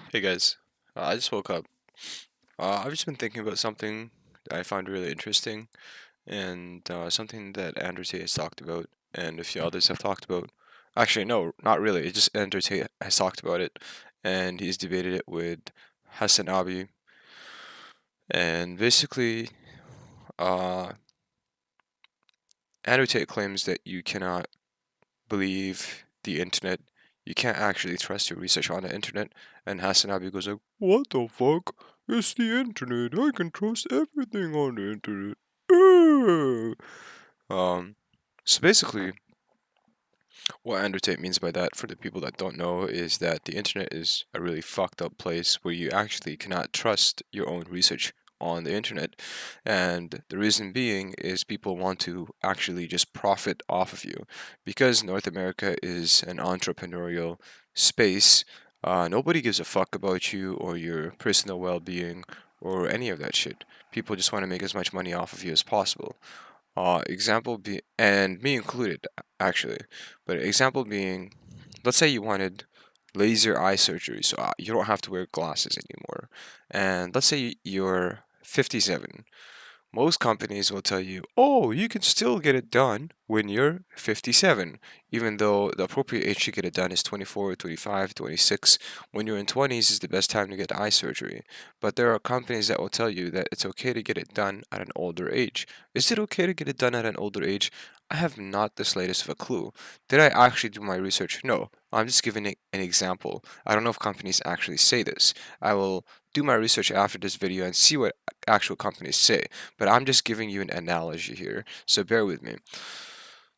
Hey guys, I just woke up. I've just been thinking about something that I found really interesting and something that Andrew Tate has talked about and a few others have talked about. Actually, no, not really. It just Andrew Tate has talked about it and he's debated it with Hassan Abi. And basically, uh, Andrew Tate claims that you cannot believe the internet. You can't actually trust your research on the internet. And Hassan Abi goes like, "What the fuck? It's the internet. I can trust everything on the internet." Ugh." Um, so basically, what Andrew Tate means by that, for the people that don't know, is that the internet is a really fucked up place where you actually cannot trust your own research on the internet. And the reason being is people want to actually just profit off of you. Because North America is an entrepreneurial space, nobody gives a fuck about you or your personal well being or any of that shit. People just want to make as much money off of you as possible. Example be and me included actually, but example being, let's say you wanted laser eye surgery, so you don't have to wear glasses anymore, and let's say you're 57. Most companies will tell you, oh, you can still get it done when you're 57, even though the appropriate age to get it done is 24, 25, 26. When you're in 20s is the best time to get eye surgery. But there are companies that will tell you that it's okay to get it done at an older age. Is it okay to get it done at an older age? I have not the slightest of a clue. Did I actually do my research? No. I'm just giving it an example. I don't know if companies actually say this. I will do my research after this video and see what actual companies say, but I'm just giving you an analogy here, so bear with me.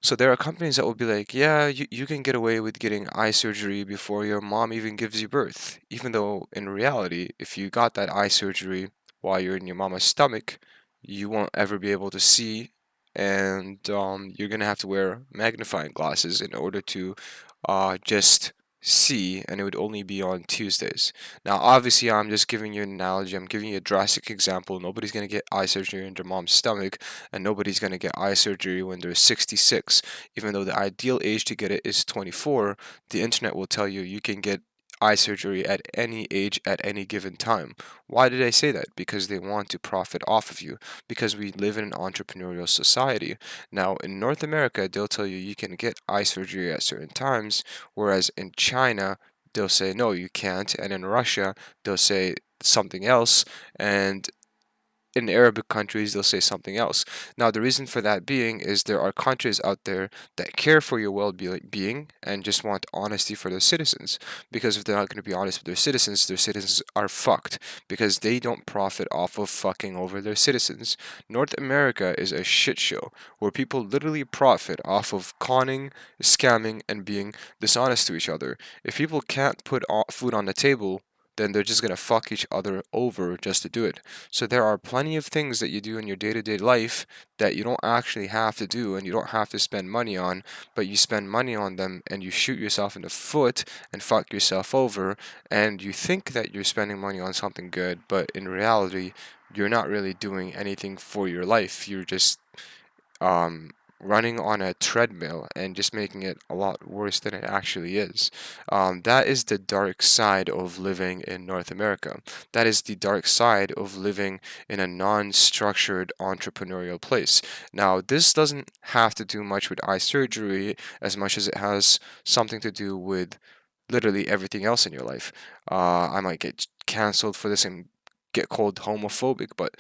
So there are companies that will be like, yeah, you can get away with getting eye surgery before your mom even gives you birth, even though in reality, if you got that eye surgery while you're in your mama's stomach, you won't ever be able to see, and you're gonna have to wear magnifying glasses in order to just see, and it would only be on Tuesdays. Now, obviously, I'm just giving you an analogy. I'm giving you a drastic example. Nobody's going to get eye surgery in their mom's stomach, and nobody's going to get eye surgery when they're 66. Even though the ideal age to get it is 24, the internet will tell you you can get eye surgery at any age at any given time. Why did I say that? Because they want to profit off of you, because we live in an entrepreneurial society. Now, in North America, they'll tell you you can get eye surgery at certain times, whereas in China, they'll say no, you can't, and in Russia, they'll say something else, and in Arabic countries, they'll say something else. Now, the reason for that being is there are countries out there that care for your well-being and just want honesty for their citizens. Because if they're not going to be honest with their citizens are fucked because they don't profit off of fucking over their citizens. North America is a shit show where people literally profit off of conning, scamming, and being dishonest to each other. If people can't put food on the table, then they're just gonna fuck each other over just to do it. So there are plenty of things that you do in your day-to-day life that you don't actually have to do and you don't have to spend money on, but you spend money on them and you shoot yourself in the foot and fuck yourself over, and you think that you're spending money on something good, but in reality, you're not really doing anything for your life. You're just um, running on a treadmill and just making it a lot worse than it actually is. That is the dark side of living in North America. That is the dark side of living in a non structured entrepreneurial place. Now, this doesn't have to do much with eye surgery as much as it has something to do with literally everything else in your life. I might get canceled for this and get called homophobic, but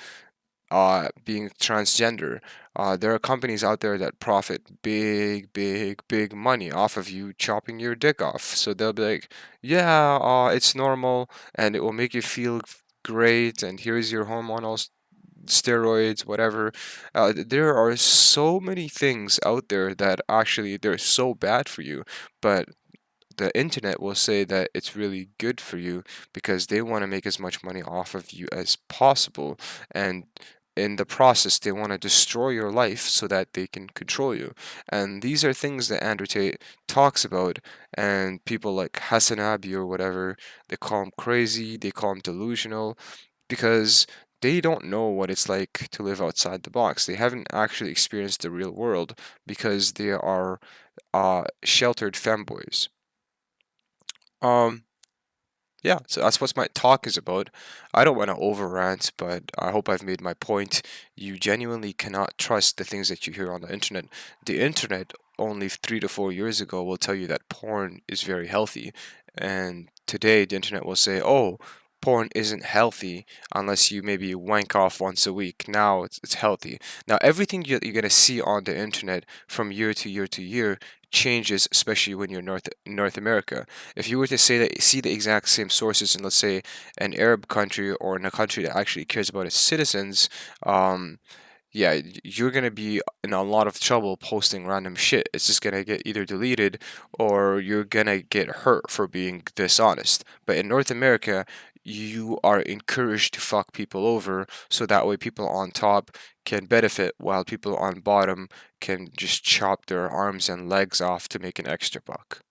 being transgender. There are companies out there that profit big, big, big money off of you chopping your dick off. So they'll be like, yeah, it's normal and it will make you feel great, and here's your hormonal steroids, whatever. There are so many things out there that actually they're so bad for you, but the internet will say that it's really good for you because they want to make as much money off of you as possible, and in the process they want to destroy your life so that they can control you. And these are things that Andrew Tate talks about, and people like Hassan Abi or whatever, they call him crazy, they call him delusional, because they don't know what it's like to live outside the box. They haven't actually experienced the real world because they are sheltered femboys. Um, Yeah, so that's what my talk is about. I don't want to over rant, but I hope I've made my point. You genuinely cannot trust the things that you hear on the internet. The internet only 3 to 4 years ago will tell you that porn is very healthy, and today the internet will say, "Oh, porn isn't healthy unless you maybe wank off once a week." Now it's healthy. Now everything you're gonna see on the internet from year to year to year changes, especially when you're North America. If you were to say that see the exact same sources in, let's say, an Arab country or in a country that actually cares about its citizens, um, yeah, you're gonna be in a lot of trouble posting random shit. It's just gonna get either deleted or you're gonna get hurt for being dishonest. But in North America, you are encouraged to fuck people over so that way people on top can benefit while people on bottom can just chop their arms and legs off to make an extra buck.